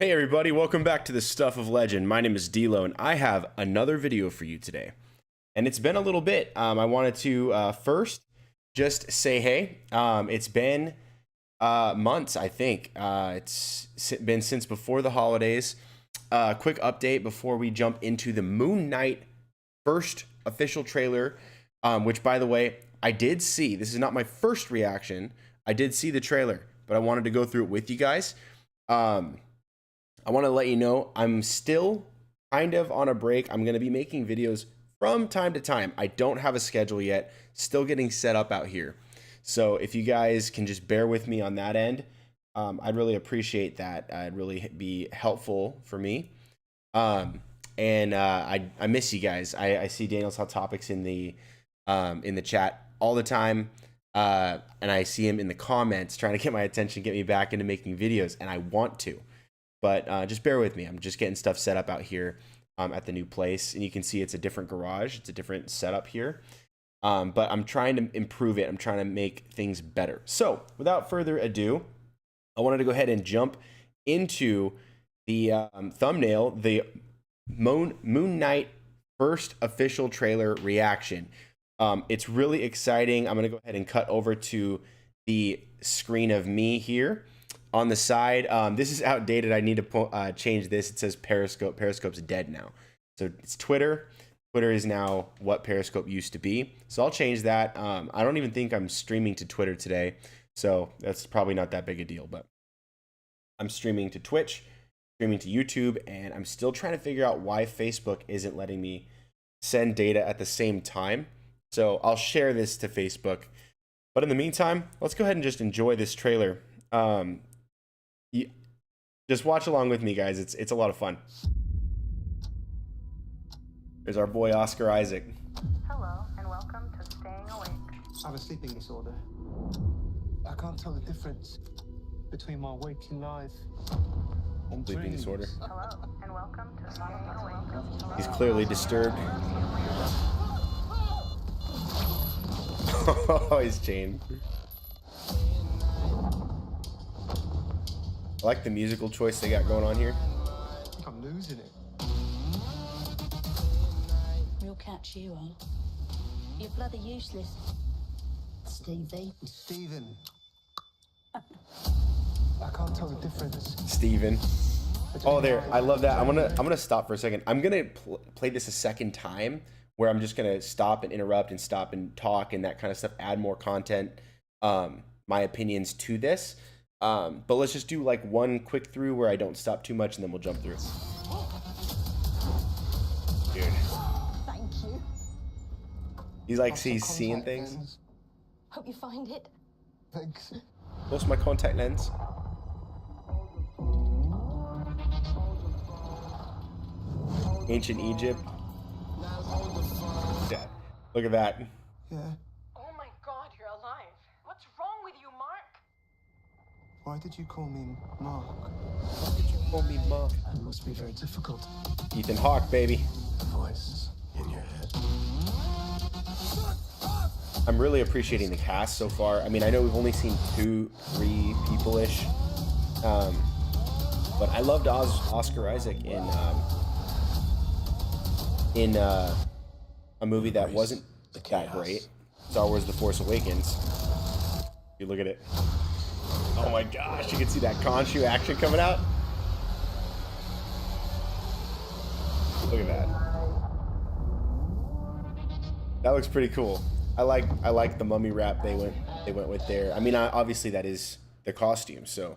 Hey everybody, welcome back to the Stuff of Legend. My name is D'Lo, and I have another video for you today. And it's been a little bit. I wanted to first just say hey. It's been months, I think. It's been since before the holidays. Quick update before we jump into the Moon Knight first official trailer, which, by the way, I did see. This is not my first reaction. I did see the trailer, but I wanted to go through it with you guys. I want to let you know I'm still kind of on a break. I'm going to be making videos from time to time. I don't have a schedule yet. Still getting set up out here. So if you guys can just bear with me on that end, I'd really appreciate that. It'd really be helpful for me. I miss you guys. I see Daniel's Hot Topics in the chat all the time. And I see him in the comments trying to get my attention, get me back into making videos, and I want to. But just bear with me. I'm just getting stuff set up out here at the new place. And you can see it's a different garage. It's a different setup here. But I'm trying to improve it. I'm trying to make things better. So without further ado, I wanted to go ahead and jump into the thumbnail, the Moon Knight first official trailer reaction. It's really exciting. I'm going to go ahead and cut over to the screen of me here. On the side, this is outdated. I need to change this. It says Periscope. Periscope's dead now. So it's Twitter. Twitter is now what Periscope used to be. So I'll change that. I don't even think I'm streaming to Twitter today. So that's probably not that big a deal. But I'm streaming to Twitch, streaming to YouTube, and I'm still trying to figure out why Facebook isn't letting me send data at the same time. So I'll share this to Facebook. But in the meantime, let's go ahead and just enjoy this trailer. Just watch along with me, guys. It's a lot of fun. There's our boy Oscar Isaac. Hello, and welcome to Staying Awake. I have a sleeping disorder. I can't tell the difference between my waking life and Sleeping dreams. disorder. Hello, and welcome to Staying Awake. He's clearly disturbed. Oh, he's chained. I like the musical choice they got going on here. I think I'm losing it. We'll catch you on. You're bloody useless, Stevie. Stephen. I can't tell the difference. Steven. Oh, there. I love that. I'm gonna stop for a second. I'm gonna play this a second time where I'm just gonna stop and interrupt and stop and talk and that kind of stuff. Add more content, my opinions to this. But let's just do like one quick through where I don't stop too much, and then we'll jump through. Dude. Thank you. He's like, Lots of he's seeing contact things. lens. Hope you find it. Thanks. What's my contact lens? Ancient Egypt. Yeah. Look at that. Yeah. Oh my god, you're alive. What's wrong with you, Mark? Why did you call me Mark? Why did you call me Mark? It must be very difficult. Ethan Hawke, baby. The voice in your head. I'm really appreciating the cast so far. I mean, I know we've only seen 2-3 people-ish. But I loved Oscar Isaac in a movie that wasn't that great. Star Wars The Force Awakens. You look at it. Oh my gosh, you can see that Khonshu action coming out. Look at that. That looks pretty cool. I like the mummy wrap they went with there. I mean, obviously that is the costume, so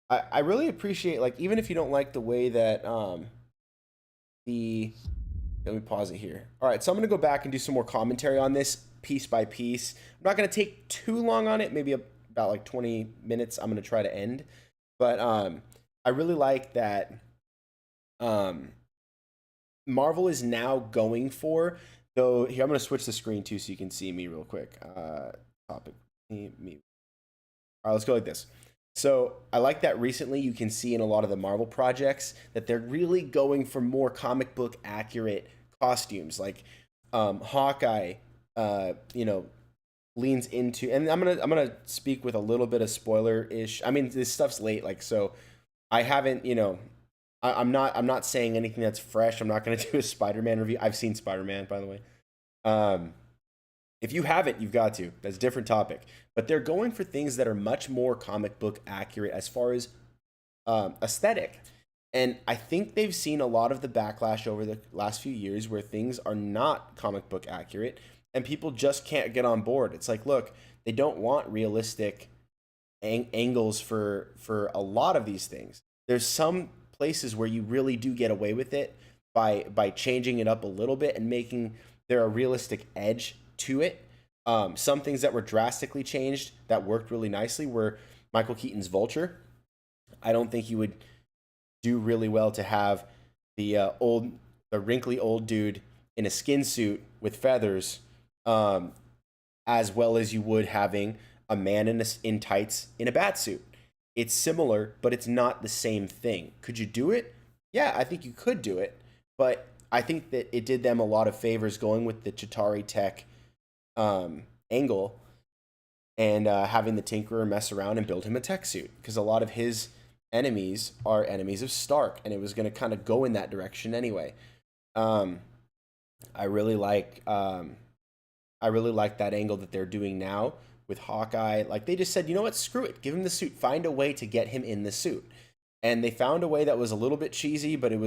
I really appreciate, like, even if you don't like the way that let me pause it here. All right, so I'm gonna go back and do some more commentary on this piece by piece. I'm not gonna take too long on it, maybe about like 20 minutes. I'm gonna try to end, but I really like that Marvel is now going for, though here I'm gonna switch the screen too so you can see me real quick. Topic me. All right, let's go like this. So I like that recently you can see in a lot of the Marvel projects that they're really going for more comic book accurate costumes. Like Hawkeye, you know, leans into, and I'm gonna speak with a little bit of spoiler-ish. I mean, this stuff's late, like, so I haven't, I'm not saying anything that's fresh. I'm not going to do a Spider-Man review. I've seen Spider-Man, by the way. Um, if you haven't, you've got to. That's a different topic. But they're going for things that are much more comic book accurate as far as aesthetic. And I think they've seen a lot of the backlash over the last few years where things are not comic book accurate and people just can't get on board. It's like, look, they don't want realistic angles for a lot of these things. There's some places where you really do get away with it by changing it up a little bit and making there a realistic edge to it. Some things that were drastically changed that worked really nicely were Michael Keaton's Vulture. I don't think you would do really well to have the wrinkly old dude in a skin suit with feathers, as well as you would having a man in tights in a bat suit. It's similar, but it's not the same thing. Could you do it? Yeah, I think you could do it, but I think that it did them a lot of favors going with the Chitauri Tech angle and having the Tinkerer mess around and build him a tech suit, because a lot of his enemies are enemies of Stark, and it was going to kind of go in that direction anyway. I really like that angle that they're doing now with Hawkeye. Like, they just said, you know what, screw it, give him the suit, find a way to get him in the suit. And they found a way that was a little bit cheesy, but it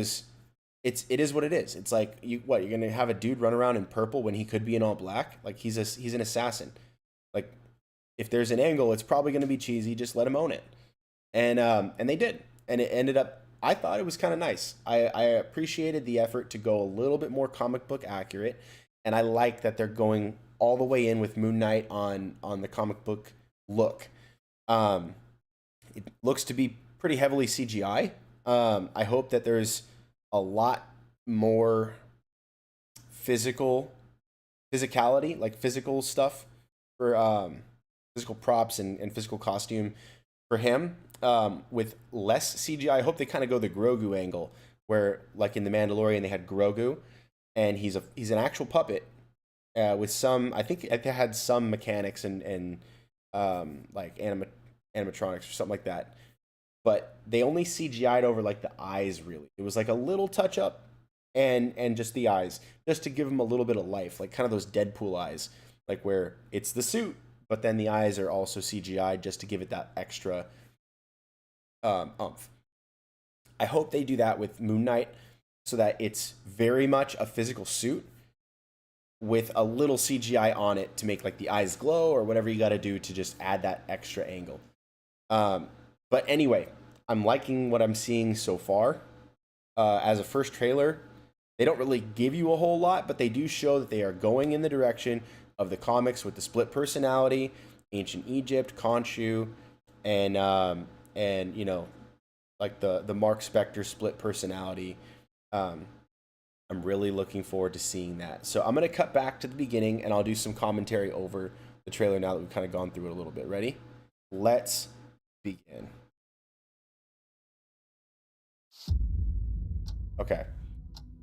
is what it is. It's like, you're going to have a dude run around in purple when he could be in all black? Like, he's an assassin. Like, if there's an angle, it's probably going to be cheesy, just let him own it. And they did. And it ended up, I thought it was kind of nice. I appreciated the effort to go a little bit more comic book accurate, and I like that they're going all the way in with Moon Knight on the comic book look. It looks to be pretty heavily CGI. I hope that there's a lot more physicality, like physical stuff for physical props and physical costume for him, with less CGI. I hope they kind of go the Grogu angle, where like in The Mandalorian they had Grogu, and he's an actual puppet with some, I think they had some mechanics and like animatronics or something like that. But they only CGI'd over like the eyes, really. It was like a little touch up and just the eyes, just to give him a little bit of life, like kind of those Deadpool eyes, like where it's the suit, but then the eyes are also CGI'd just to give it that extra umph. I hope they do that with Moon Knight so that it's very much a physical suit with a little CGI on it to make like the eyes glow or whatever you got to do to just add that extra angle. But anyway, I'm liking what I'm seeing so far. As a first trailer, they don't really give you a whole lot, but they do show that they are going in the direction of the comics with the split personality, ancient Egypt, Khonshu, and you know, like the Mark Spector split personality. I'm really looking forward to seeing that. So I'm going to cut back to the beginning and I'll do some commentary over the trailer now that we've kind of gone through it a little bit. Ready? Let's begin. Okay.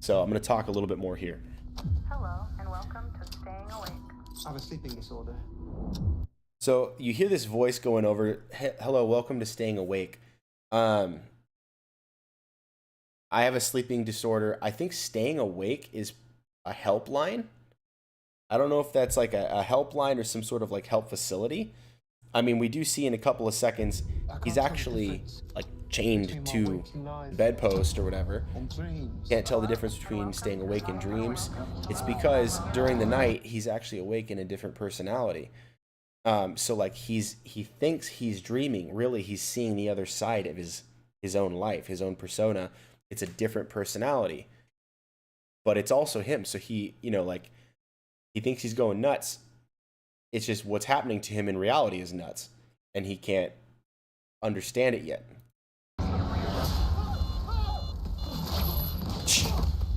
So I'm going to talk a little bit more here. Hello, and welcome to Staying Awake. I have a sleeping disorder. So you hear this voice going over, hello, welcome to Staying Awake. I have a sleeping disorder. I think Staying Awake is a helpline. I don't know if that's like a helpline or some sort of like help facility. I mean, we do see in a couple of seconds, he's actually like chained to the bedpost or whatever. Can't tell the difference between staying awake and dreams. It's because during the night, he's actually awake in a different personality. So like he thinks he's dreaming. Really, he's seeing the other side of his own life, his own persona. It's a different personality, but it's also him. So he, you know, like he thinks he's going nuts. It's just what's happening to him in reality is nuts, and he can't understand it yet. I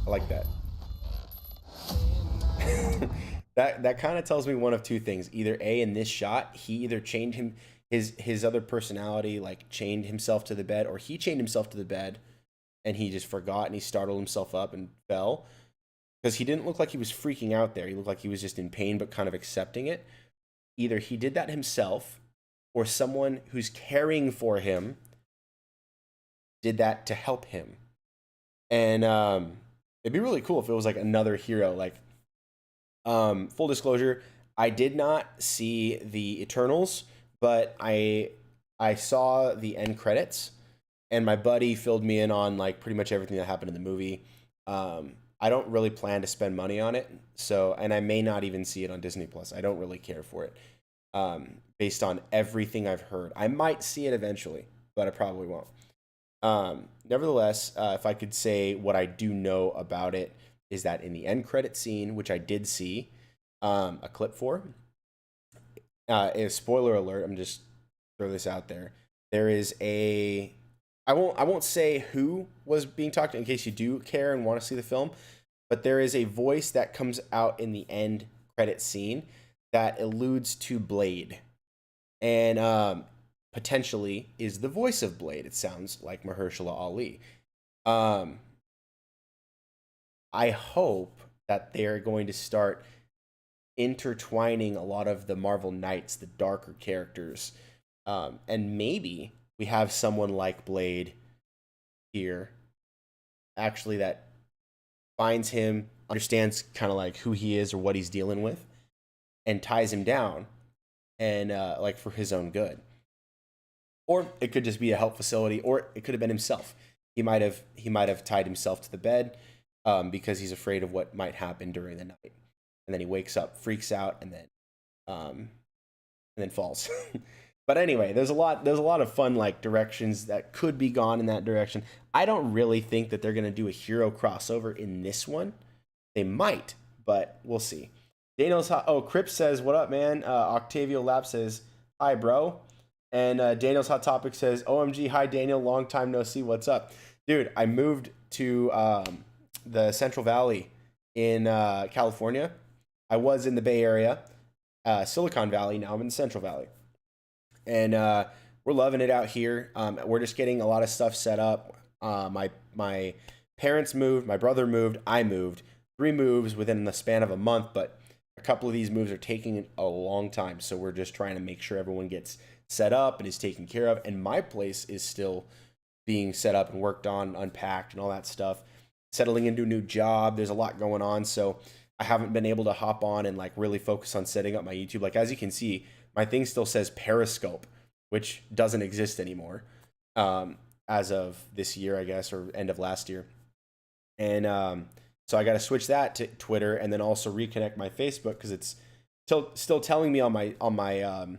like that. That kind of tells me one of two things. Either A, in this shot, he either chained his other personality, like chained himself to the bed, or he chained himself to the bed and he just forgot and he startled himself up and fell. Because he didn't look like he was freaking out there. He looked like he was just in pain but kind of accepting it. Either he did that himself, or someone who's caring for him did that to help him. And it'd be really cool if it was like another hero. Like, full disclosure, I did not see the Eternals, but I saw the end credits, and my buddy filled me in on like pretty much everything that happened in the movie. I don't really plan to spend money on it, so, and I may not even see it on Disney Plus. I don't really care for it, based on everything I've heard. I might see it eventually, but I probably won't. Nevertheless, if I could say what I do know about it is that in the end credit scene, which I did see a clip for, a spoiler alert, I'm just throw this out there. There is a, I won't say who was being talked to in case you do care and want to see the film, but there is a voice that comes out in the end credit scene that alludes to Blade, and potentially is the voice of Blade. It sounds like Mahershala Ali. I hope that they're going to start intertwining a lot of the Marvel Knights, the darker characters, and maybe we have someone like Blade here, actually, that finds him, understands kind of like who he is or what he's dealing with, and ties him down, and like for his own good. Or it could just be a help facility, or it could have been himself. He might have tied himself to the bed because he's afraid of what might happen during the night, and then he wakes up, freaks out, and then falls. But anyway, there's a lot of fun like directions that could be gone in that direction. I don't really think that they're gonna do a hero crossover in this one. They might, but we'll see. Crip says, "What up, man?" Octavio Lap says, "Hi, bro." And Daniel's Hot Topic says, "OMG, hi Daniel, long time no see. What's up, dude?" I moved to the Central Valley in California. I was in the Bay Area, Silicon Valley. Now I'm in the Central Valley. And we're loving it out here. We're just getting a lot of stuff set up. My parents moved, my brother moved, I moved. 3 moves within the span of a month, but a couple of these moves are taking a long time. So we're just trying to make sure everyone gets set up and is taken care of. And my place is still being set up and worked on, unpacked and all that stuff. Settling into a new job. There's a lot going on. So I haven't been able to hop on and like really focus on setting up my YouTube. Like, as you can see, my thing still says Periscope, which doesn't exist anymore as of this year, I guess, or end of last year. And so I got to switch that to Twitter, and then also reconnect my Facebook, because it's still telling me on my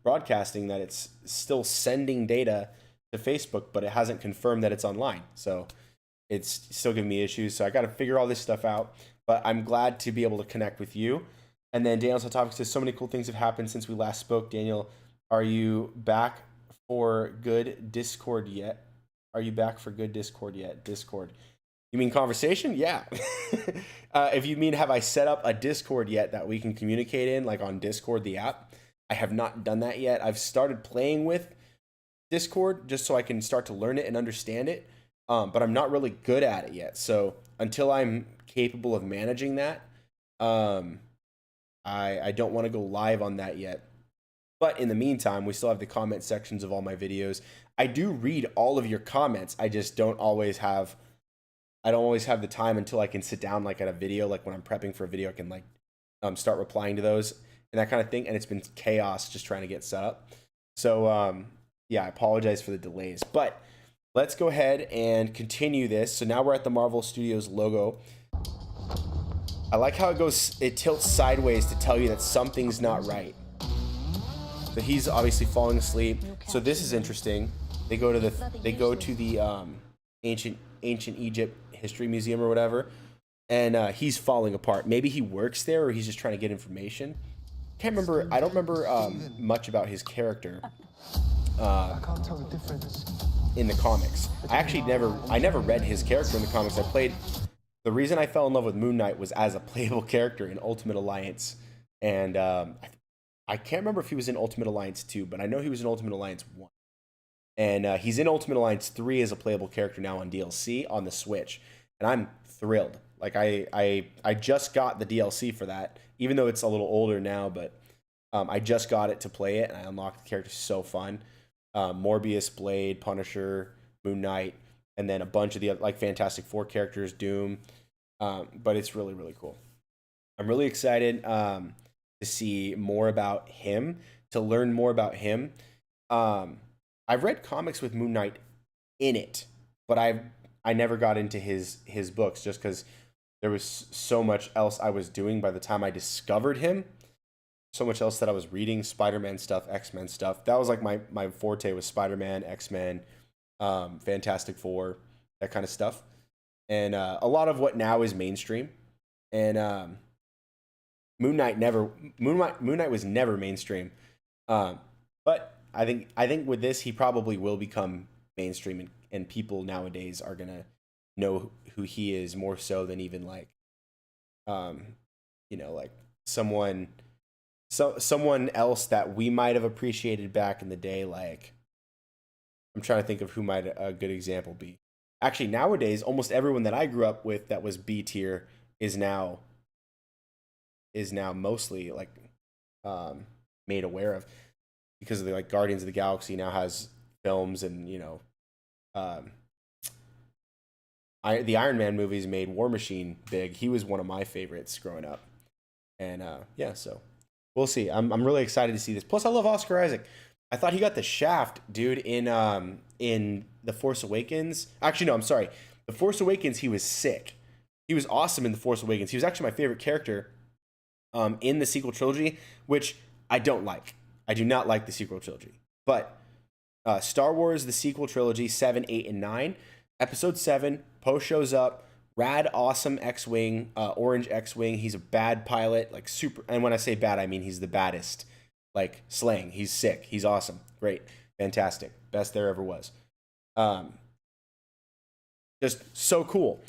broadcasting that it's still sending data to Facebook, but it hasn't confirmed that it's online. So it's still giving me issues. So I got to figure all this stuff out. But I'm glad to be able to connect with you. And then Daniel's Hot Topic says, "So many cool things have happened since we last spoke. Daniel, are you back for good Discord yet? Are you back for good Discord yet? Discord. You mean conversation? Yeah." If you mean, have I set up a Discord yet that we can communicate in, like on Discord, the app? I have not done that yet. I've started playing with Discord just so I can start to learn it and understand it. But I'm not really good at it yet. So until I'm capable of managing that, I don't want to go live on that yet. But in the meantime, we still have the comment sections of all my videos. I do read all of your comments. I just don't always have the time until I can sit down like at a video, like when I'm prepping for a video, I can like start replying to those and that kind of thing. And it's been chaos just trying to get set up. So yeah, I apologize for the delays, but let's go ahead and continue this. So now we're at the Marvel Studios logo. I like how it tilts sideways to tell you that something's not right. So he's obviously falling asleep. So this is interesting. They go to the ancient Egypt history museum or whatever, and he's falling apart. Maybe he works there, or he's just trying to get information. I don't remember much about his character I can't tell the difference. in the comics. I never read his character in the comics. The reason I fell in love with Moon Knight was as a playable character in Ultimate Alliance, and I can't remember if he was in Ultimate Alliance 2, but I know he was in Ultimate Alliance 1. And he's in Ultimate Alliance 3 as a playable character now on DLC on the Switch. And I'm thrilled. Like, I just got the DLC for that, even though it's a little older now, but I just got it to play it, and I unlocked the character. So fun. Morbius, Blade, Punisher, Moon Knight, and then a bunch of the like Fantastic Four characters, Doom. But it's really, really cool. I'm really excited to see more about him, to learn more about him. I've read comics with Moon Knight in it, but I never got into his books just because there was so much else I was doing by the time I discovered him. So much else that I was reading, Spider-Man stuff, X-Men stuff. That was like my forte was Spider-Man, X-Men, Fantastic Four, that kind of stuff. And a lot of what now is mainstream. And Moon Knight was never mainstream. But I think with this he probably will become mainstream, and people nowadays are gonna know who he is more so than even like like someone else that we might have appreciated back in the day. Like, I'm trying to think of who might a good example be. Actually, nowadays almost everyone that I grew up with that was B tier is now mostly like made aware of, because of the like Guardians of the Galaxy now has films, and the Iron Man movies made War Machine big. He was one of my favorites growing up. And so we'll see. I'm really excited to see this. Plus I love Oscar Isaac. I thought he got the shaft, dude, in The Force Awakens. Actually, no, I'm sorry. The Force Awakens, he was sick. He was awesome in The Force Awakens. He was actually my favorite character in the sequel trilogy, which I don't like. I do not like the sequel trilogy. But Star Wars, the sequel trilogy, 7, 8, and 9. Episode 7, Poe shows up. Rad, awesome X-Wing, orange X-Wing. He's a bad pilot, like super. And when I say bad, I mean he's the baddest. Like slaying. He's sick. He's awesome. Great. Fantastic. Best there ever was. Just so cool.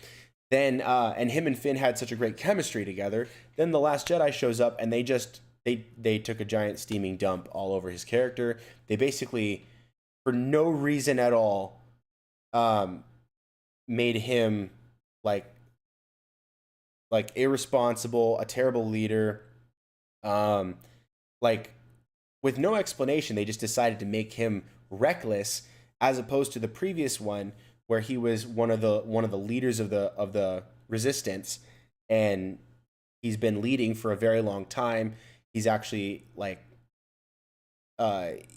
Then, and him and Finn had such a great chemistry together. Then The Last Jedi shows up, and they took a giant steaming dump all over his character. They basically, for no reason at all, made him like irresponsible, a terrible leader. Like with no explanation, they just decided to make him reckless, as opposed to the previous one where he was one of the leaders of the resistance, and he's been leading for a very long time. He's actually like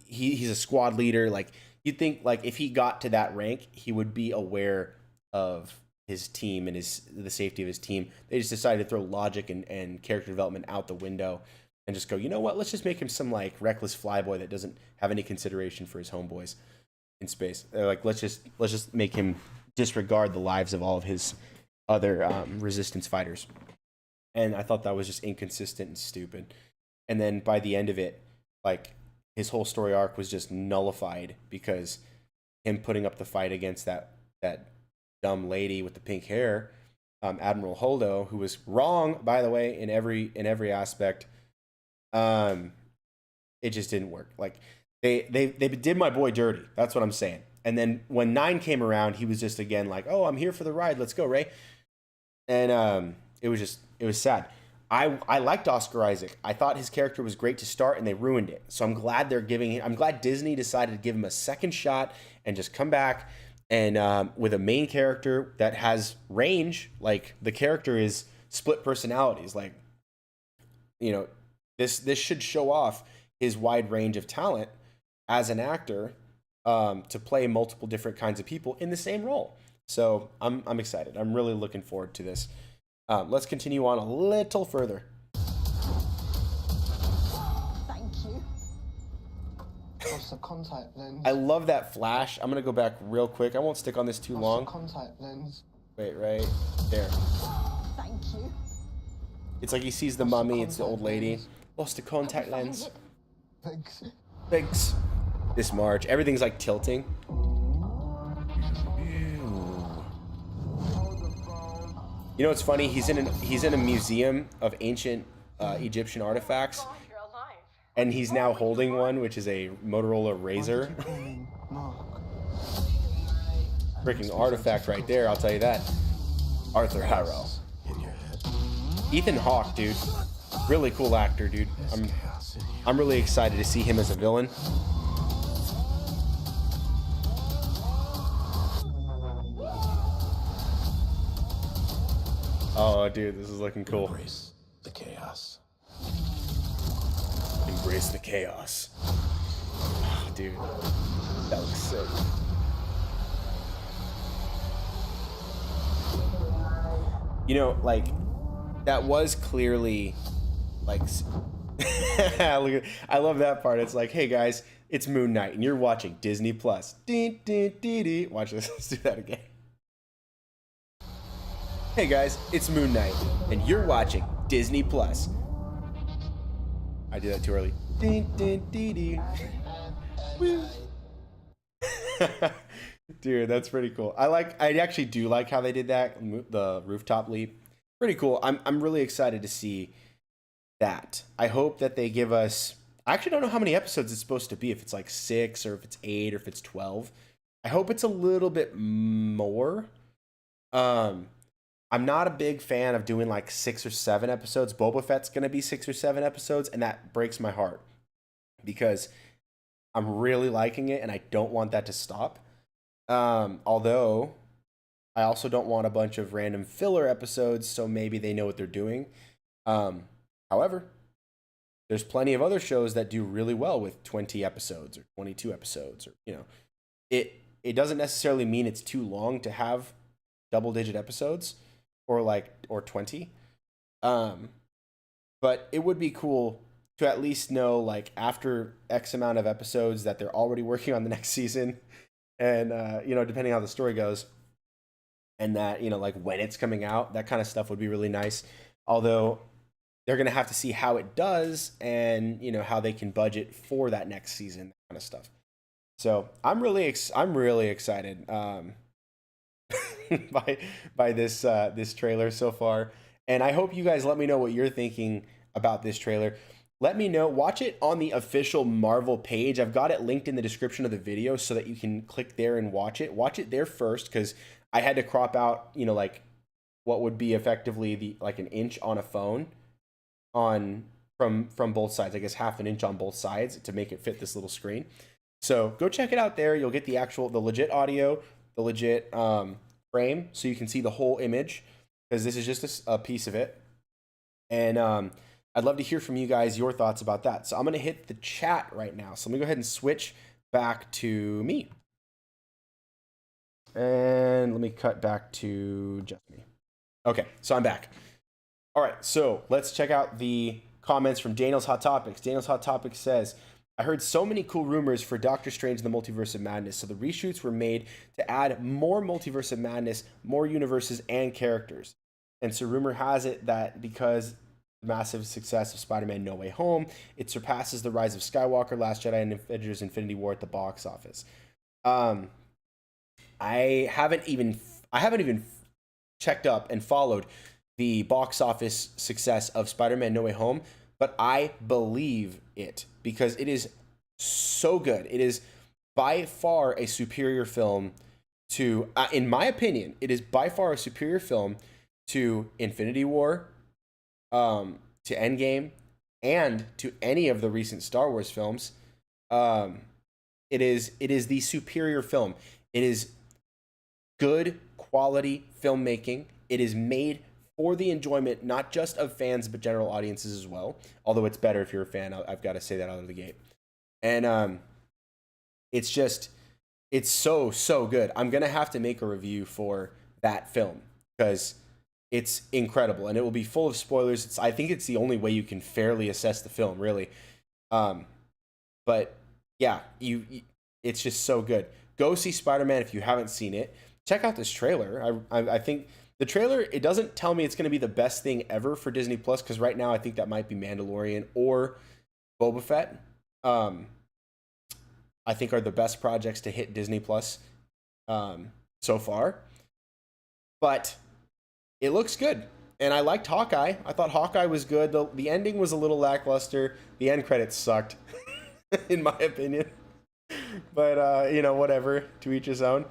he's a squad leader. Like, you'd think like if he got to that rank, he would be aware of his team and the safety of his team. They just decided to throw logic and character development out the window and just go, you know what? Let's just make him some like reckless flyboy that doesn't have any consideration for his homeboys in space. They're like, let's just make him disregard the lives of all of his other resistance fighters. And I thought that was just inconsistent and stupid. And then by the end of it, like, his whole story arc was just nullified because him putting up the fight against that dumb lady with the pink hair, Admiral Holdo, who was wrong, by the way, in every aspect. It just didn't work. Like, they did my boy dirty. That's what I'm saying. And then when 9 came around, he was just again like, "Oh, I'm here for the ride. Let's go, Ray." And it was sad. I liked Oscar Isaac. I thought his character was great to start, and they ruined it. So I'm glad I'm glad Disney decided to give him a second shot and just come back and with a main character that has range. Like, the character is split personalities. Like, this should show off his wide range of talent as an actor, to play multiple different kinds of people in the same role. So I'm excited. I'm really looking forward to this. Let's continue on a little further. Thank you. What's the contact lens? I love that flash. I'm going to go back real quick. I won't stick on this too long. What's the contact lens? Wait, right there. Thank you. It's like he sees the mummy. It's the old lady. Lost the contact Find lens. it. Thanks. Thanks. This March, everything's like tilting. You know what's funny? He's in a museum of ancient Egyptian artifacts, God, you're alive. and he's now holding one, which is a Motorola Razor. Mark. Freaking artifact right there, I'll tell you that. Arthur Harrow. In your head. Ethan Hawke, dude. Really cool actor, dude. I'm really excited to see him as a villain. Oh, dude, this is looking cool. Embrace the chaos. Embrace the chaos. Oh, dude, that looks sick. You know, like, that was clearly, like, look I love that part. It's like, hey guys, it's Moon Knight, and you're watching Disney Plus. Watch this. Let's do that again. Hey guys, it's Moon Knight, and you're watching Disney Plus. I did that too early. Woo. Dude, that's pretty cool. I actually do like how they did that, the rooftop leap. Pretty cool. I'm really excited to see that. I hope that they give us, I actually don't know how many episodes it's supposed to be, if it's like 6 or if it's 8 or if it's 12. I hope it's a little bit more. I'm not a big fan of doing like 6 or 7 episodes. Boba Fett's going to be 6 or 7 episodes, and that breaks my heart because I'm really liking it and I don't want that to stop. Although I also don't want a bunch of random filler episodes, so maybe they know what they're doing. However, there's plenty of other shows that do really well with 20 episodes or 22 episodes, or, you know, it doesn't necessarily mean it's too long to have double-digit episodes or 20. But it would be cool to at least know, like, after X amount of episodes that they're already working on the next season, and you know, depending on how the story goes, and that, you know, like, when it's coming out, that kind of stuff would be really nice. Although they're going to have to see how it does, and, you know, how they can budget for that next season, that kind of stuff. So I'm really excited by this trailer so far, and I hope you guys let me know what you're thinking about this trailer. Let me know. Watch it on the official Marvel page. I've got it linked in the description of the video so that you can click there and watch it. Watch it there first, because I had to crop out, you know, like, what would be effectively like an inch on a phone from both sides. I guess half an inch on both sides to make it fit this little screen. So go check it out there. You'll get the legit audio, the legit frame, so you can see the whole image, because this is just a piece of it. And I'd love to hear from you guys, your thoughts about that. So I'm going to hit the chat right now. So let me go ahead and switch back to me. And let me cut back to just me. Okay, so I'm back. All right, so let's check out the comments from Daniel's Hot Topics. Daniel's Hot Topics says, I heard so many cool rumors for Doctor Strange in the Multiverse of Madness, so the reshoots were made to add more Multiverse of Madness, more universes and characters. And so rumor has it that because the massive success of Spider-Man No Way Home, it surpasses The Rise of Skywalker, Last Jedi, and Avengers Infinity War at the box office. I haven't even checked up and followed the box office success of Spider-Man No Way Home, but I believe it because it is so good. It is by far a superior film to, in my opinion, it is by far a superior film to Infinity War, to Endgame, and to any of the recent Star Wars films. It is the superior film. It is good quality filmmaking. It is made for the enjoyment, not just of fans, but general audiences as well. Although it's better if you're a fan. I've got to say that out of the gate. And it's so good. I'm going to have to make a review for that film because it's incredible. And it will be full of spoilers. I think it's the only way you can fairly assess the film, really. But yeah, it's just so good. Go see Spider-Man if you haven't seen it. Check out this trailer. I think the trailer, it doesn't tell me it's going to be the best thing ever for Disney Plus, because right now I think that might be Mandalorian or Boba Fett. I think are the best projects to hit Disney Plus so far. But it looks good. And I liked Hawkeye. I thought Hawkeye was good. The ending was a little lackluster. The end credits sucked, in my opinion. But, you know, whatever. To each his own.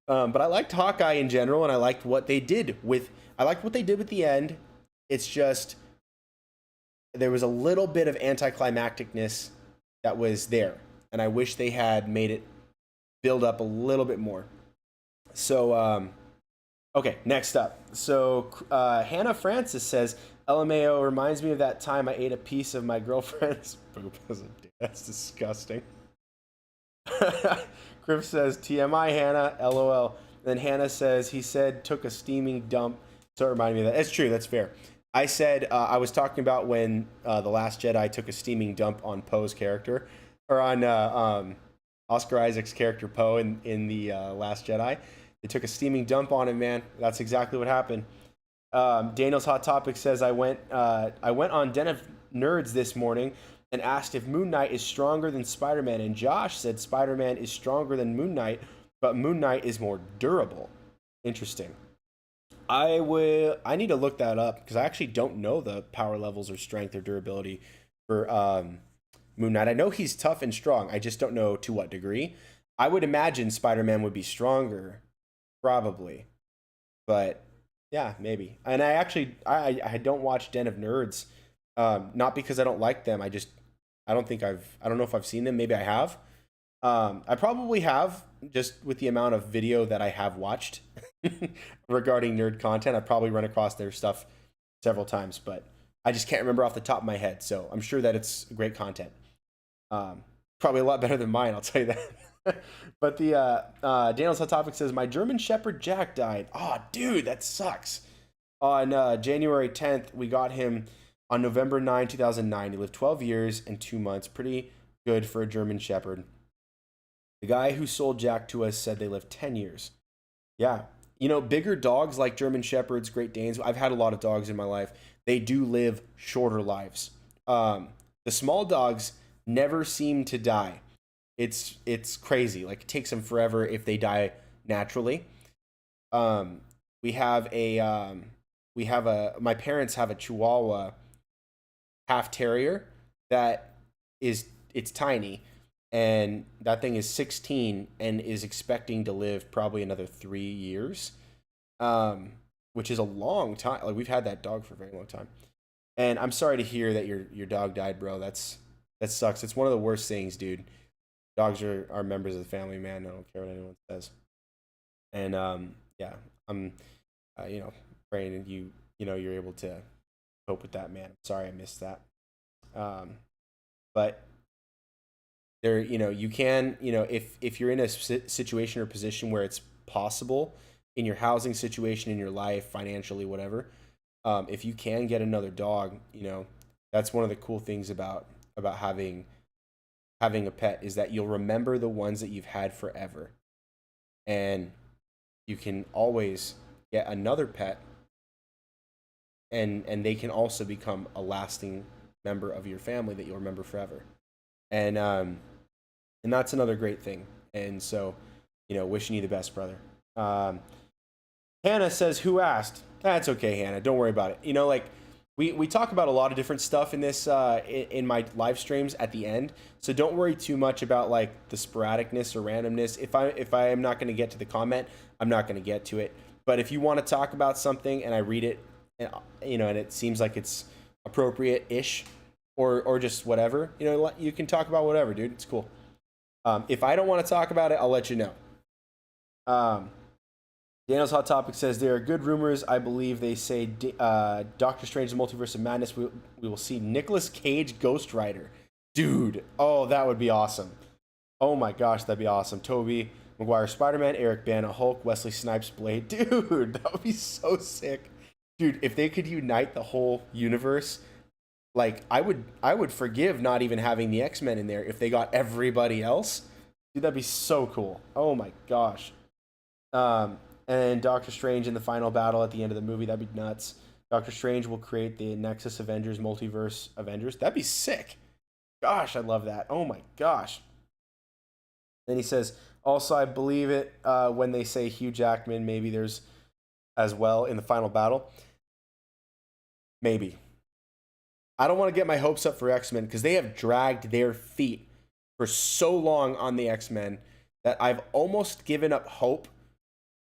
But I liked Hawkeye in general, and I liked what they did with the end. It's just there was a little bit of anticlimacticness that was there, and I wish they had made it build up a little bit more. So Okay, next up. So Hannah Francis says, LMAO reminds me of that time I ate a piece of my girlfriend's poop. That's disgusting. Griff says, TMI, Hannah, LOL. Then Hannah says, he said, took a steaming dump. So it reminded me of that. That's true. That's fair. I said, I was talking about when The Last Jedi took a steaming dump on Poe's character, or on Oscar Isaac's character Poe in The Last Jedi. They took a steaming dump on him, man. That's exactly what happened. Daniel's Hot Topic says, I went on Den of Nerds this morning and asked if Moon Knight is stronger than Spider-Man, and Josh said Spider-Man is stronger than Moon Knight, but Moon Knight is more durable. Interesting. I need to look that up because I actually don't know the power levels or strength or durability for Moon Knight. I know he's tough and strong. I just don't know to what degree. I would imagine Spider-Man would be stronger, probably, but yeah, maybe. And I don't watch Den of Nerds, not because I don't like them. I don't know if I've seen them. Maybe I have. I probably have, just with the amount of video that I have watched regarding nerd content. I've probably run across their stuff several times, but I just can't remember off the top of my head. So I'm sure that it's great content. Probably a lot better than mine, I'll tell you that. But the Daniel's Hot Topic says, my German Shepherd Jack died. Oh, dude, that sucks. On January 10th, we got him on November 9, 2009. He lived 12 years and 2 months. Pretty good for a German Shepherd. The guy who sold Jack to us said they lived 10 years. Yeah. You know, bigger dogs like German Shepherds, Great Danes, I've had a lot of dogs in my life. They do live shorter lives. The small dogs never seem to die. It's crazy. Like, it takes them forever if they die naturally. My parents have a Chihuahua half terrier it's tiny, and that thing is 16 and is expecting to live probably another 3 years, which is a long time. Like, we've had that dog for a very long time. And I'm sorry to hear that your dog died, bro. That sucks. It's one of the worst things, dude. Dogs are members of the family, man. I don't care what anyone says. And yeah, I'm praying you're able to cope with that, man. I'm sorry I missed that. But there, you can, if you're in a situation or position where it's possible in your housing situation, in your life, financially, whatever, if you can get another dog, that's one of the cool things about having a pet, is that you'll remember the ones that you've had forever, and you can always get another pet, and they can also become a lasting member of your family that you'll remember forever. And that's another great thing. And so, wishing you the best, brother. Hannah says, who asked? That's okay, Hannah. Don't worry about it. Like, we talk about a lot of different stuff in this in my live streams at the end. So don't worry too much about like the sporadicness or randomness. If I am not going to get to the comment, I'm not going to get to it. But if you want to talk about something and I read it, and it seems like it's appropriate-ish, or just whatever, you can talk about whatever, dude. It's cool. If I don't want to talk about it, I'll let you know. Daniel's Hot Topic says, there are good rumors. I believe they say Doctor Strange: The Multiverse of Madness, we will see Nicolas Cage Ghost Rider. Dude, oh, that would be awesome. Oh my gosh, that'd be awesome. Tobey Maguire Spider-Man, Eric Bana Hulk, Wesley Snipes Blade. Dude, that would be so sick. Dude, if they could unite the whole universe, like, I would forgive not even having the X-Men in there if they got everybody else. Dude, that'd be so cool. Oh my gosh. And Doctor Strange in the final battle at the end of the movie, that'd be nuts. Doctor Strange will create the Nexus Avengers, Multiverse Avengers. That'd be sick. Gosh, I love that. Oh my gosh. Then he says, also, I believe it when they say Hugh Jackman, maybe there's as well in the final battle. Maybe. I don't want to get my hopes up for X-Men because they have dragged their feet for so long on the X-Men that I've almost given up hope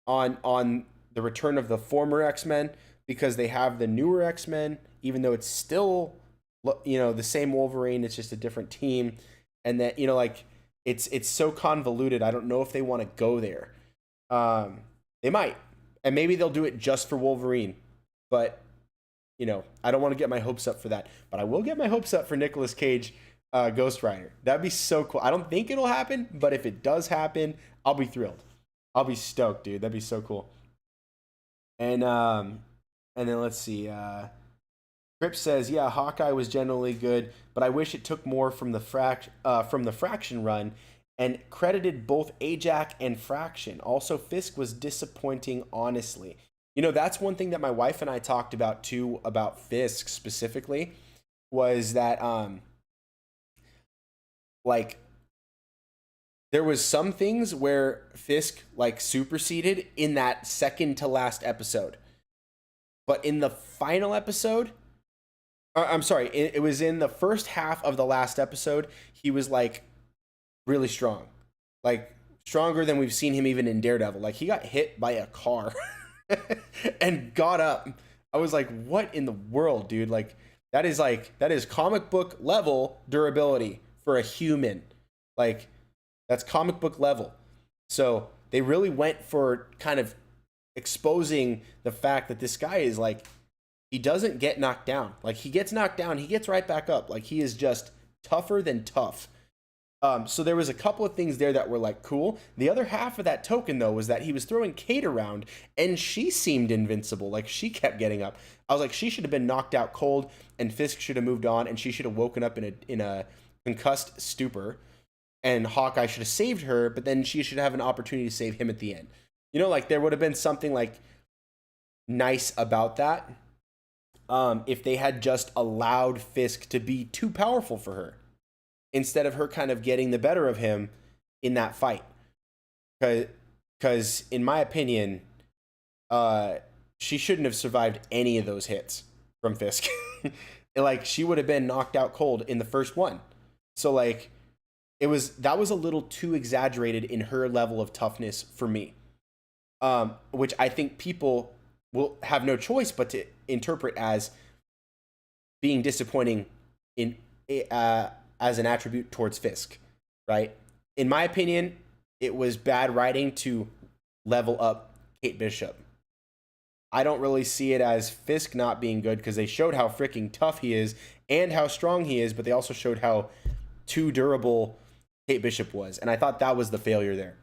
on the return of the former X-Men, because they have the newer X-Men, even though it's still, the same Wolverine, it's just a different team. And that, like, it's so convoluted. I don't know if they want to go there. They might. And maybe they'll do it just for Wolverine. But, you know, I don't want to get my hopes up for that. But I will get my hopes up for Nicolas Cage Ghost Rider. That'd be so cool. I don't think it'll happen, but if it does happen, I'll be thrilled. I'll be stoked, dude. That'd be so cool. And then let's see. Cripps says, yeah, Hawkeye was generally good, but I wish it took more from the Fraction run, and credited both Ajax and Fraction. Also, Fisk was disappointing, honestly. You know, that's one thing that my wife and I talked about too, about Fisk specifically, was that like there was some things where Fisk like superseded in that second to last episode. But in the final episode, I'm sorry, it was in the first half of the last episode, he was like really strong. Like stronger than we've seen him even in Daredevil. Like he got hit by a car and got up. I was like, what in the world, dude? Like that is comic book level durability for a human. Like that's comic book level. So they really went for kind of exposing the fact that this guy is like, he doesn't get knocked down. Like he gets knocked down, he gets right back up. Like he is just tougher than tough. So there was a couple of things there that were like cool. The other half of that token though was that he was throwing Kate around and she seemed invincible. Like she kept getting up. I was like, she should have been knocked out cold and Fisk should have moved on and she should have woken up in a concussed stupor and Hawkeye should have saved her, but then she should have an opportunity to save him at the end. You know, like there would have been something like nice about that. If they had just allowed Fisk to be too powerful for her instead of her kind of getting the better of him in that fight. Because in my opinion, she shouldn't have survived any of those hits from Fisk. Like she would have been knocked out cold in the first one. So like that was a little too exaggerated in her level of toughness for me. Which I think people will have no choice but to interpret as being disappointing in as an attribute towards Fisk, right? In my opinion, it was bad writing to level up Kate Bishop. I don't really see it as Fisk not being good because they showed how freaking tough he is and how strong he is, but they also showed how too durable Kate Bishop was, and I thought that was the failure there.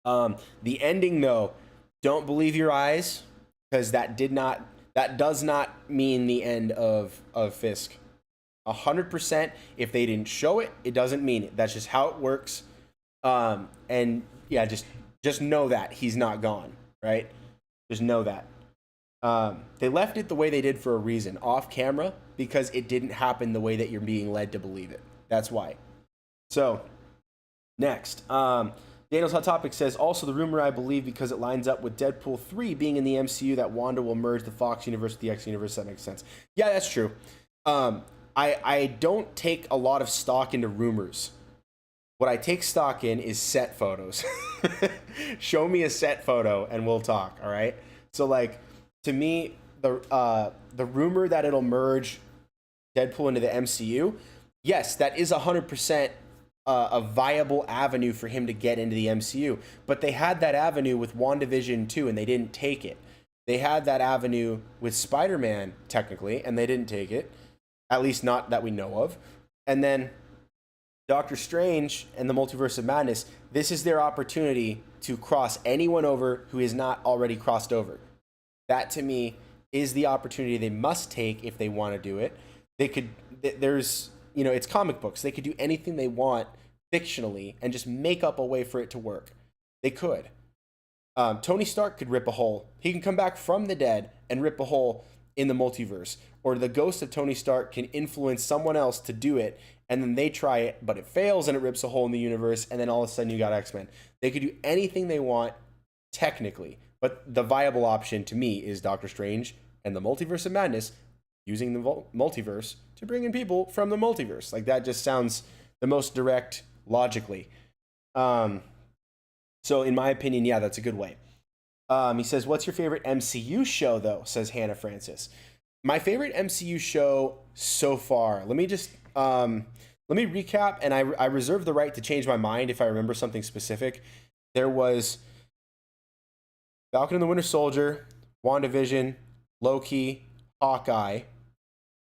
The ending though, don't believe your eyes, because that does not mean the end of Fisk. 100%. If they didn't show it, it doesn't mean it. That's just how it works. And yeah, just know that he's not gone, right? Just know that. They left it the way they did for a reason, off camera, because it didn't happen the way that you're being led to believe it. That's why. So, next. Daniel's Hot Topic says, also the rumor I believe because it lines up with Deadpool 3 being in the MCU that Wanda will merge the Fox universe with the X universe. That makes sense. Yeah, that's true. I don't take a lot of stock into rumors. What I take stock in is set photos. Show me a set photo and we'll talk, all right? So, like, to me, the rumor that it'll merge Deadpool into the MCU, yes, that is 100% a viable avenue for him to get into the MCU. But they had that avenue with WandaVision too, and they didn't take it. They had that avenue with Spider-Man, technically, and they didn't take it. At least not that we know of. And then Doctor Strange and the Multiverse of Madness, this is their opportunity to cross anyone over who is not already crossed over. That, to me, is the opportunity they must take if they want to do it. There's, you know, it's comic books. They could do anything they want fictionally and just make up a way for it to work. They could. Tony Stark could rip a hole. He can come back from the dead and rip a hole in the multiverse. Or the ghost of Tony Stark can influence someone else to do it, and then they try it, but it fails and it rips a hole in the universe, and then all of a sudden you got X-Men. They could do anything they want, technically. But the viable option to me is Doctor Strange and the Multiverse of Madness using the multiverse to bring in people from the multiverse. Like, that just sounds the most direct logically. So in my opinion, yeah, that's a good way. He says, what's your favorite MCU show, though? Says Hannah Francis. My favorite MCU show so far. Let me recap, and I reserve the right to change my mind if I remember something specific. There was Falcon and the Winter Soldier, WandaVision, Loki, Hawkeye.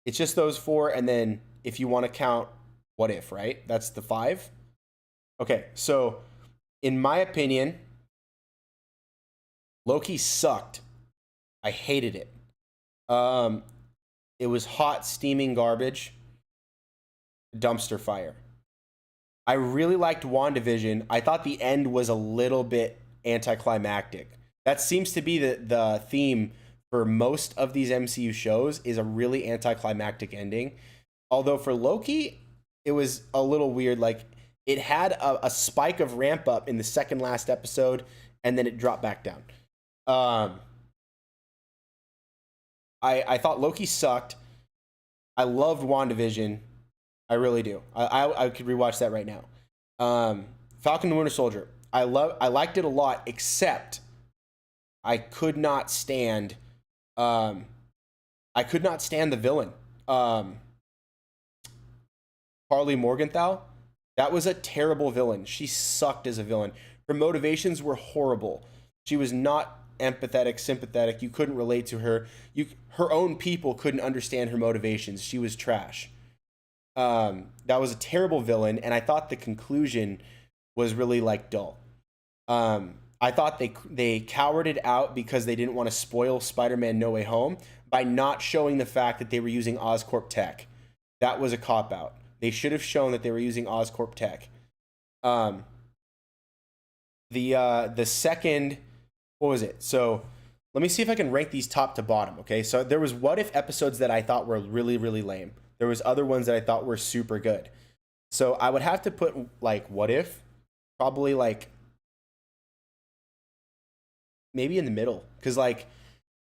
It's just those 4, and then if you want to count What If, right? That's the 5. Okay, so in my opinion, Loki sucked. I hated it. It was hot, steaming garbage. Dumpster fire. I really liked WandaVision. I thought the end was a little bit anticlimactic. That seems to be the theme for most of these MCU shows, is a really anticlimactic ending. Although for Loki, it was a little weird. Like, it had a spike of ramp up in the second last episode, and then it dropped back down. I thought Loki sucked. I loved WandaVision. I really do. I could rewatch that right now. Falcon and Winter Soldier. I liked it a lot, except I could not stand the villain. Carly Morgenthau. That was a terrible villain. She sucked as a villain. Her motivations were horrible. She was not empathetic, sympathetic. You couldn't relate to her. Her own people couldn't understand her motivations. She was trash. That was a terrible villain, and I thought the conclusion was really like dull. I thought they cowered out because they didn't want to spoil Spider-Man No Way Home by not showing the fact that they were using Oscorp tech. That was a cop-out. They should have shown that they were using Oscorp tech. The second, what was it? So let me see if I can rank these top to bottom. Okay, so there was What If episodes that I thought were really, really lame. There was other ones that I thought were super good. So I would have to put like What If, probably like maybe in the middle, because like,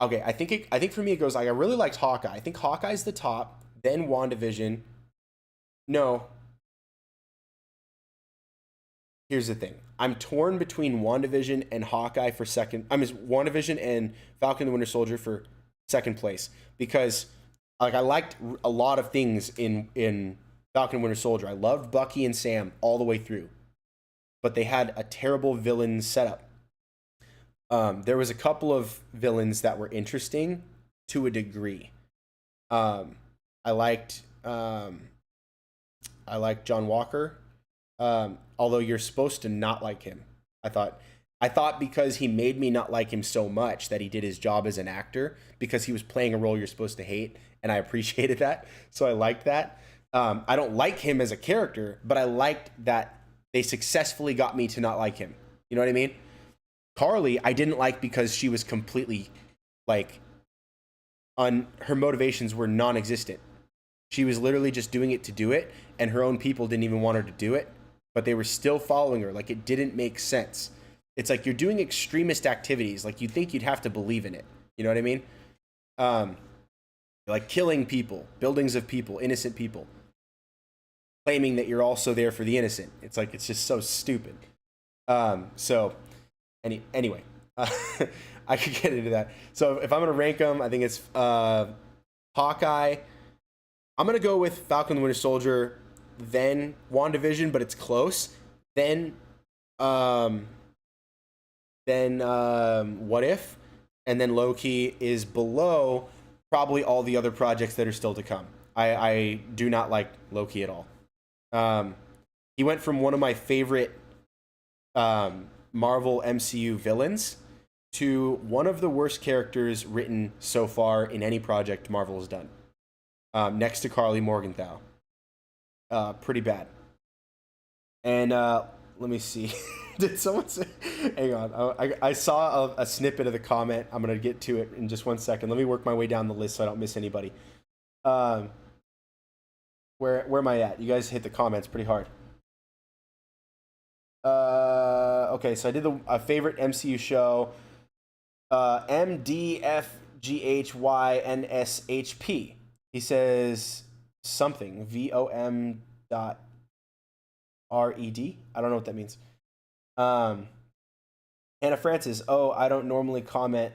okay, I think for me it goes like, I really liked Hawkeye. I think Hawkeye's the top, then WandaVision. No. Here's the thing. I'm torn between WandaVision and Hawkeye for second. I mean, WandaVision and Falcon and the Winter Soldier for second place, because like I liked a lot of things in Falcon and Winter Soldier. I loved Bucky and Sam all the way through, but they had a terrible villain setup. There was a couple of villains that were interesting to a degree. I liked John Walker, although you're supposed to not like him. I thought because he made me not like him so much that he did his job as an actor, because he was playing a role you're supposed to hate, and I appreciated that. So I liked that. I don't like him as a character, but I liked that they successfully got me to not like him. You know what I mean? Carly, I didn't like because she was completely like, her motivations were non-existent. She was literally just doing it to do it, and her own people didn't even want her to do it, but they were still following her. Like, it didn't make sense. It's like you're doing extremist activities. Like, you'd think you'd have to believe in it. You know what I mean? Like killing people, buildings of people, innocent people, claiming that you're also there for the innocent. It's like, it's just so stupid. Anyway, I could get into that. So if I'm going to rank them, I think it's Hawkeye. I'm going to go with Falcon and the Winter Soldier, then WandaVision, but it's close. Then What If, and then Loki is below probably all the other projects that are still to come. I do not like Loki at all. He went from one of my favorite Marvel MCU villains to one of the worst characters written so far in any project Marvel has done. Next to Carly Morgenthau. Pretty bad. And let me see. Did someone say? Hang on. I saw a snippet of the comment. I'm going to get to it in just 1 second. Let me work my way down the list so I don't miss anybody. Where am I at? You guys hit the comments pretty hard. Okay, so I did a favorite MCU show. MDFGHYNSHP. He says something. VOM.RED. I don't know what that means. Hannah Francis. Oh, I don't normally comment.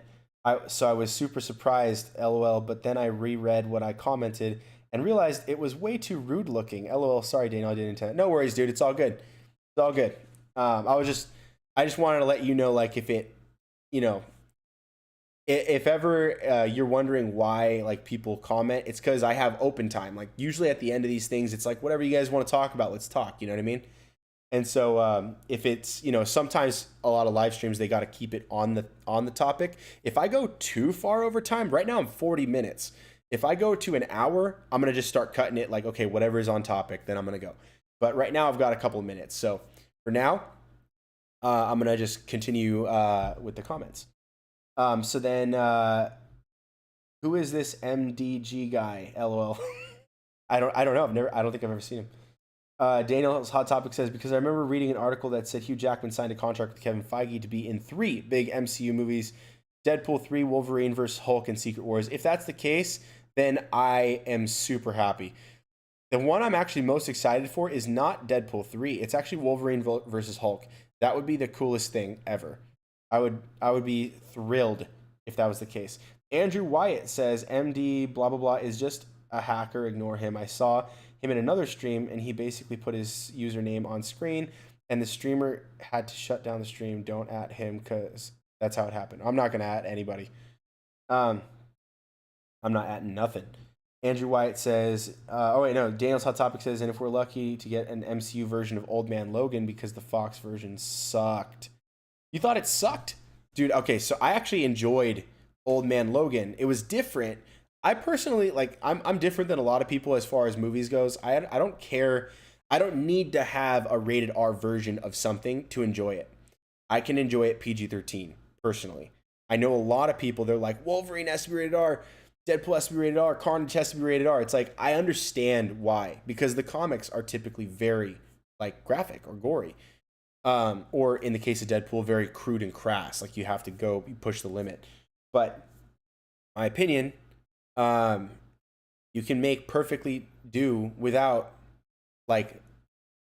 So I was super surprised. LOL. But then I reread what I commented and realized it was way too rude looking. LOL. Sorry, Daniel. I didn't intend. No worries, dude. It's all good. It's all good. I just wanted to let you know, like, if it, if ever you're wondering why like people comment, it's because I have open time. Like usually at the end of these things, it's like whatever you guys want to talk about, let's talk. You know what I mean? And so if it's, you know, sometimes a lot of live streams, they got to keep it on the topic. If I go too far over time, right now I'm 40 minutes. If I go to an hour, I'm going to just start cutting it like, okay, whatever is on topic, then I'm going to go. But right now I've got a couple of minutes. So for now, I'm going to just continue with the comments. So then who is this MDG guy? LOL. I don't know. I don't think I've ever seen him. Daniel's Hot Topic says, because I remember reading an article that said Hugh Jackman signed a contract with Kevin Feige to be in 3 big MCU movies, Deadpool 3, Wolverine vs. Hulk, and Secret Wars. If that's the case, then I am super happy. The one I'm actually most excited for is not Deadpool 3. It's actually Wolverine vs. Hulk. That would be the coolest thing ever. I would be thrilled if that was the case. Andrew Wyatt says, MD blah, blah, blah is just a hacker. Ignore him. I saw him in another stream, and he basically put his username on screen, and the streamer had to shut down the stream. Don't at him, because that's how it happened. I'm not going to at anybody. I'm not at nothing. Andrew Wyatt says, Daniel's Hot Topic says, and if we're lucky to get an MCU version of Old Man Logan because the Fox version sucked. You thought it sucked? Dude, okay, so I actually enjoyed Old Man Logan. It was different. I personally, like, I'm different than a lot of people as far as movies goes. I don't care. I don't need to have a rated R version of something to enjoy it. I can enjoy it PG-13, personally. I know a lot of people, they're like, Wolverine has to be rated R, Deadpool has to be rated R, Carnage has to be rated R. It's like, I understand why. Because the comics are typically very, like, graphic or gory. Or in the case of Deadpool, very crude and crass. Like, you have to go push the limit. But, my opinion, you can make perfectly do without like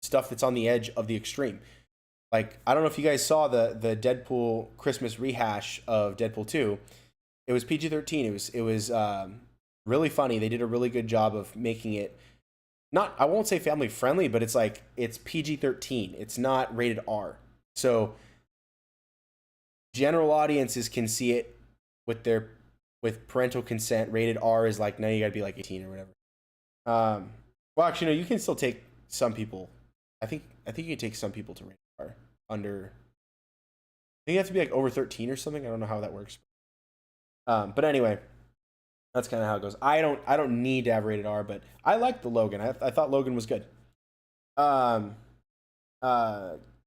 stuff that's on the edge of the extreme. Like, I don't know if you guys saw the Deadpool Christmas rehash of Deadpool 2. It was PG-13. It was really funny. They did a really good job of making it not, I won't say family friendly, but it's like, it's PG-13. It's not rated R. So general audiences can see it with parental consent. Rated R is like, no, you gotta be like 18 or whatever. Well, actually, no, you can still take some people. I think you can take some people to rated R under. I think you have to be like over 13 or something. I don't know how that works. But anyway, that's kind of how it goes. I don't need to have rated R, but I liked the Logan. I thought Logan was good.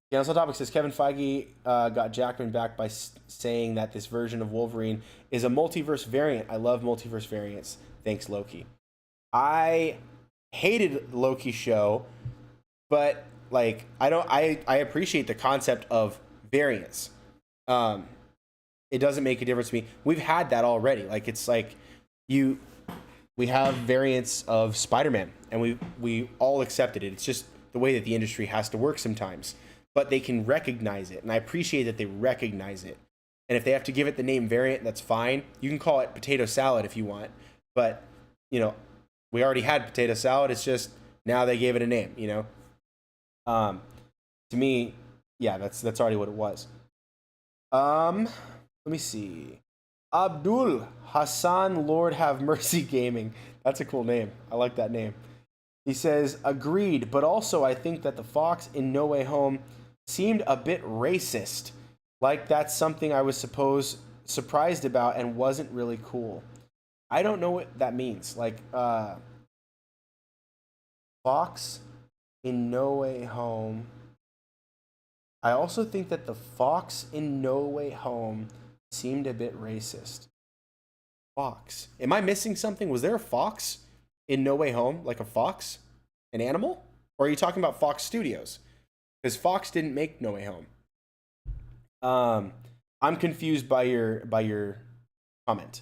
Yeah, so topic says Kevin Feige got Jackman back by saying that this version of Wolverine is a multiverse variant. I love multiverse variants. Thanks, Loki. I hated the Loki show, but like I appreciate the concept of variants. It doesn't make a difference to me. We've had that already. Like, it's like we have variants of Spider-Man, and we all accepted it. It's just the way that the industry has to work sometimes. But they can recognize it, and I appreciate that they recognize it. And if they have to give it the name variant, that's fine. You can call it potato salad if you want, but you know, we already had potato salad. It's just now they gave it a name. You know, to me, yeah, that's already what it was. Let me see. Abdul Hassan Lord Have Mercy Gaming. That's a cool name. I like that name. He says, agreed, but also I think that the Fox in No Way Home seemed a bit racist. Like that's something I was surprised about and wasn't really cool. I don't know what that means. Like, Fox in No Way Home. I also think that the Fox in No Way Home seemed a bit racist. Fox. Am I missing something? Was there a fox in No Way Home? Like a fox? An animal? Or are you talking about Fox Studios? Because Fox didn't make No Way Home. I'm confused by your comment.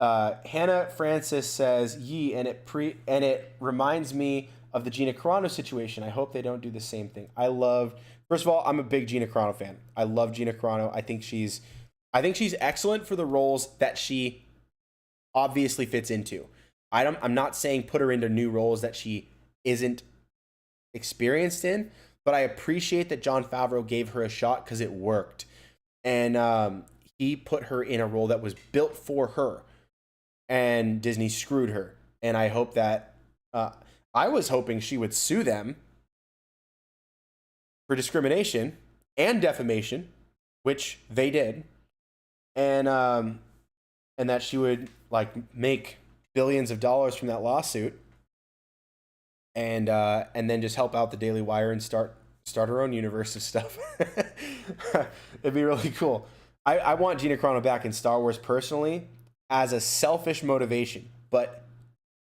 Hannah Francis says, "Yee," and it reminds me of the Gina Carano situation. I hope they don't do the same thing. First of all, I'm a big Gina Carano fan. I love Gina Carano. I think she's excellent for the roles that she obviously fits into. I'm not saying put her into new roles that she isn't experienced in, but I appreciate that Jon Favreau gave her a shot because it worked. And he put her in a role that was built for her, and Disney screwed her. And I hope that I was hoping she would sue them for discrimination and defamation, which they did, and that she would like make billions of dollars from that lawsuit, and then just help out the Daily Wire and start her own universe of stuff. It'd be really cool. I want Gina Carano back in Star Wars personally as a selfish motivation, but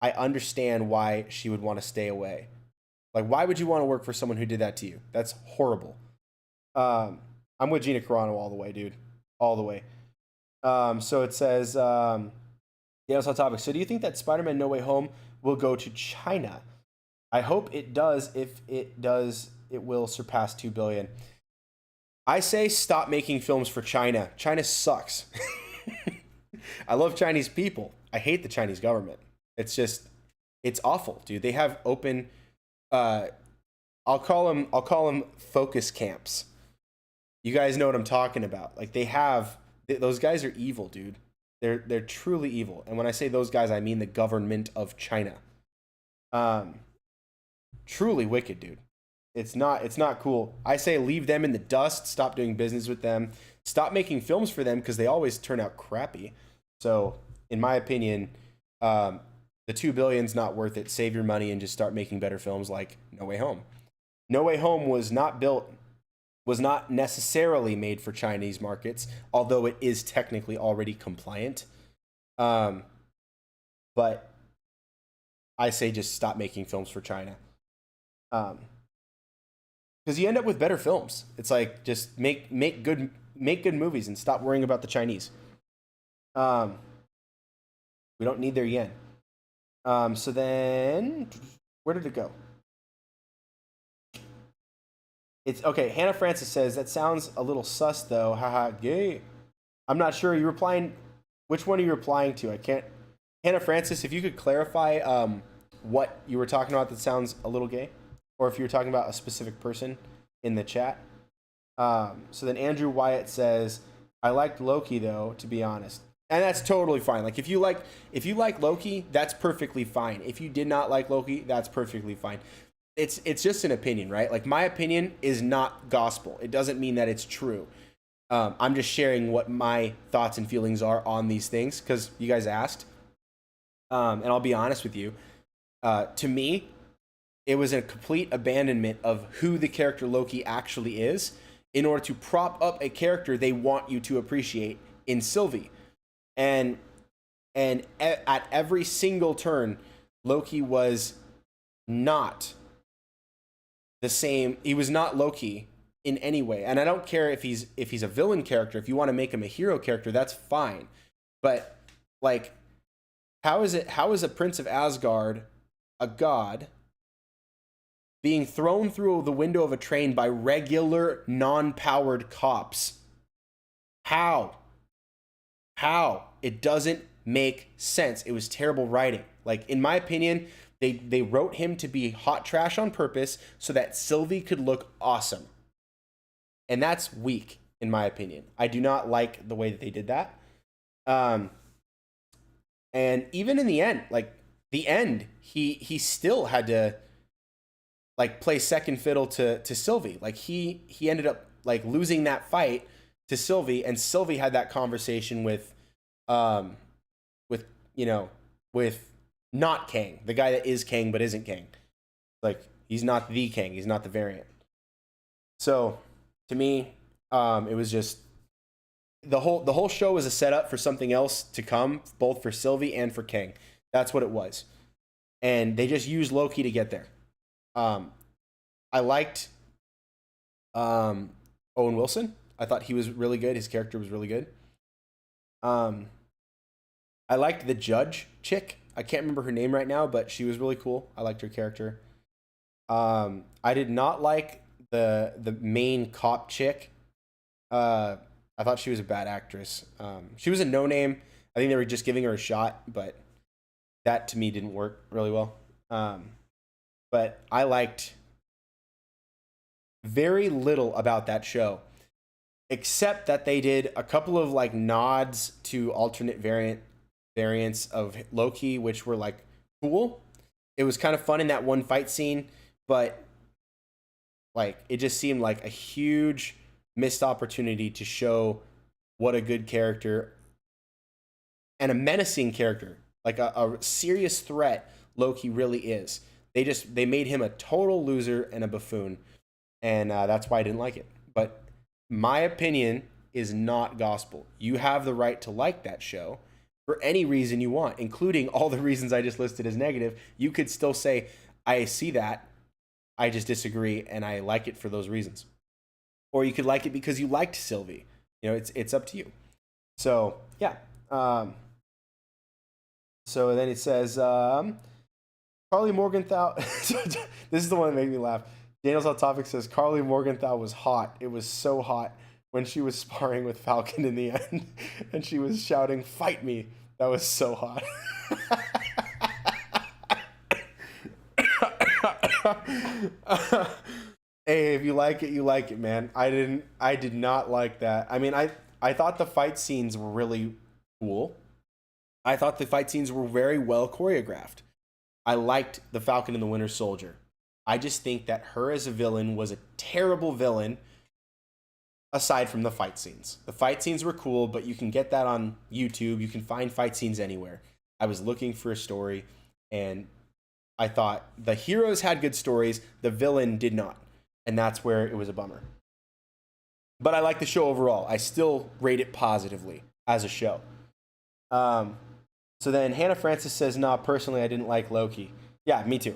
I understand why she would want to stay away. Like, why would you want to work for someone who did that to you? That's horrible. I'm with Gina Carano all the way, dude. All the way. So it says, yeah, it's on topic. So do you think that Spider-Man No Way Home will go to China? I hope it does. If it does, it will surpass 2 billion. I say stop making films for China. China sucks. I love Chinese people. I hate the Chinese government. It's awful, dude. They have open, I'll call them focus camps. You guys know what I'm talking about. Like those guys are evil, dude. They're truly evil. And when I say those guys, I mean the government of China. Truly wicked, dude. It's not cool. I say leave them in the dust. Stop doing business with them. Stop making films for them because they always turn out crappy. So, in my opinion, the 2 billion's not worth it. Save your money and just start making better films like No Way Home. No Way Home was not necessarily made for Chinese markets, although it is technically already compliant. But I say just stop making films for China. Because you end up with better films. It's like just make good movies and stop worrying about the Chinese. We don't need their yen. So then, where did it go? It's okay. Hannah Francis says that sounds a little sus though. Haha, gay. I'm not sure. Are you replying? Which one are you replying to? I can't. Hannah Francis, if you could clarify what you were talking about that sounds a little gay, or if you were talking about a specific person in the chat. So then Andrew Wyatt says, I liked Loki though, to be honest. And that's totally fine. Like if you like Loki, that's perfectly fine. If you did not like Loki, that's perfectly fine. It's just an opinion, right? Like my opinion is not gospel. It doesn't mean that it's true. I'm just sharing what my thoughts and feelings are on these things because you guys asked. And I'll be honest with you. To me, it was a complete abandonment of who the character Loki actually is in order to prop up a character they want you to appreciate in Sylvie. And at every single turn, Loki was not the same. He was not Loki in any way. And I don't care if he's a villain character. If you want to make him a hero character, that's fine. But like, how is a Prince of Asgard a god being thrown through the window of a train by regular non-powered cops? How? It doesn't make sense. It was terrible writing. Like, in my opinion, they wrote him to be hot trash on purpose so that Sylvie could look awesome. And that's weak, in my opinion. I do not like the way that they did that. And even in the end, he still had to like play second fiddle to Sylvie. Like he ended up like losing that fight to Sylvie, and Sylvie had that conversation with not Kang, the guy that is Kang but isn't Kang. Like he's not the Kang, he's not the variant. So to me, it was just the whole show was a setup for something else to come, both for Sylvie and for Kang. That's what it was, and they just used Loki to get there. I liked Owen Wilson. I thought he was really good. His character was really good. I liked the judge chick. I can't remember her name right now, but she was really cool. I liked her character. I did not like the main cop chick. I thought she was a bad actress. She was a no-name. I think they were just giving her a shot, but that to me didn't work really well. But I liked very little about that show. except that they did a couple of like nods to alternate variants of Loki, which were like cool. It was kind of fun in that one fight scene, but like it just seemed like a huge missed opportunity to show what a good character and a menacing character, like a serious threat Loki really is. They made him a total loser and a buffoon, and that's why I didn't like it. But my opinion is not gospel. You have the right to like that show for any reason you want, including all the reasons I just listed as negative. You could still say, I see that, I just disagree, and I like it for those reasons. Or you could like it because you liked Sylvie. You know, it's up to you. So, yeah. So then it says, Carly Morgenthau. This is the one that made me laugh. Daniel's Hot Topic says, Carly Morgenthau was hot. It was so hot when she was sparring with Falcon in the end. And she was shouting, fight me. That was so hot. Hey, if you like it, you like it, man. I did not like that. I mean, I thought the fight scenes were really cool. I thought the fight scenes were very well choreographed. I liked the Falcon and the Winter Soldier. I just think that her as a villain was a terrible villain aside from the fight scenes. The fight scenes were cool, but you can get that on YouTube. You can find fight scenes anywhere. I was looking for a story, and I thought the heroes had good stories. The villain did not, and that's where it was a bummer. But I like the show overall. I still rate it positively as a show. So then Hannah Francis says, nah, personally, I didn't like Loki. Yeah, me too.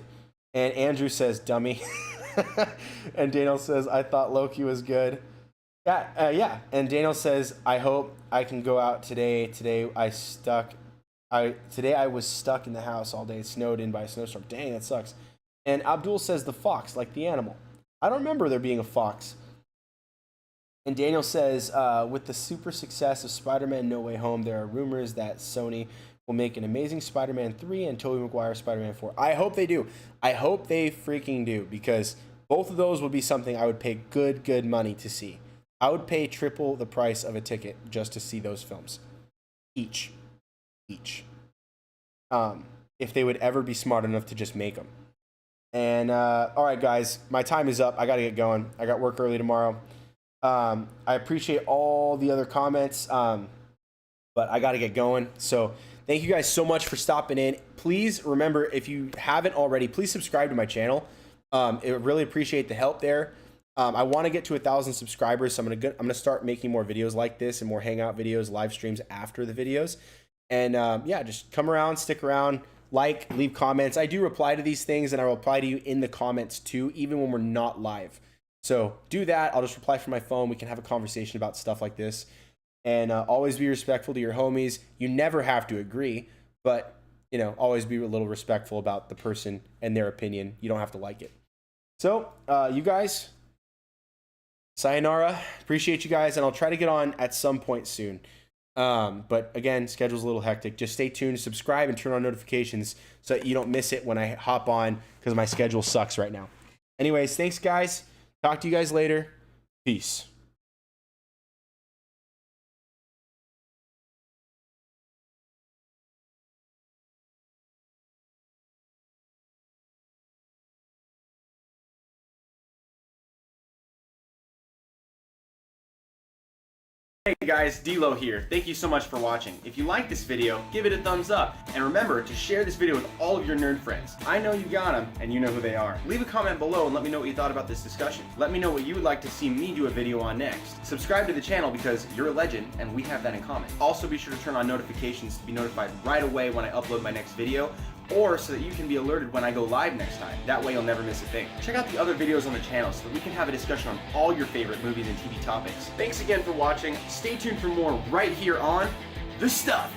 And Andrew says, dummy. And Daniel says, I thought Loki was good. Yeah. And Daniel says, I hope I can go out today. Today I was stuck in the house all day, snowed in by a snowstorm. Dang, that sucks. And Abdul says the fox, like the animal. I don't remember there being a fox. And Daniel says, with the super success of Spider-Man No Way Home, there are rumors that Sony will make an Amazing Spider-Man 3 and Tobey Maguire Spider-Man 4. I hope they do. I hope they freaking do, because both of those would be something I would pay good money to see. I would pay triple the price of a ticket just to see those films. Each. If they would ever be smart enough to just make them. And, all right, guys, my time is up. I got to get going. I got work early tomorrow. I appreciate all the other comments, but I got to get going. So thank you guys so much for stopping in. Please remember, if you haven't already, please subscribe to my channel. I really appreciate the help there. I want to get to 1,000 subscribers, so I'm gonna start making more videos like this and more hangout videos, live streams after the videos. And yeah, just come around, stick around, leave comments. I do reply to these things, and I will reply to you in the comments too, even when we're not live. So do that. I'll just reply from my phone. We can have a conversation about stuff like this. And always be respectful to your homies. You never have to agree, but you know, always be a little respectful about the person and their opinion. You don't have to like it. So you guys, sayonara. Appreciate you guys, and I'll try to get on at some point soon. But again, schedule's a little hectic. Just stay tuned, subscribe, and turn on notifications so that you don't miss it when I hop on, because my schedule sucks right now. Anyways, thanks guys. Talk to you guys later. Peace. Hey guys, D-Lo here. Thank you so much for watching. If you like this video, give it a thumbs up. And remember to share this video with all of your nerd friends. I know you got them, and you know who they are. Leave a comment below and let me know what you thought about this discussion. Let me know what you would like to see me do a video on next. Subscribe to the channel because you're a legend, and we have that in common. Also be sure to turn on notifications to be notified right away when I upload my next video, or so that you can be alerted when I go live next time. That way you'll never miss a thing. Check out the other videos on the channel so that we can have a discussion on all your favorite movies and TV topics. Thanks again for watching. Stay tuned for more right here on The Stuff.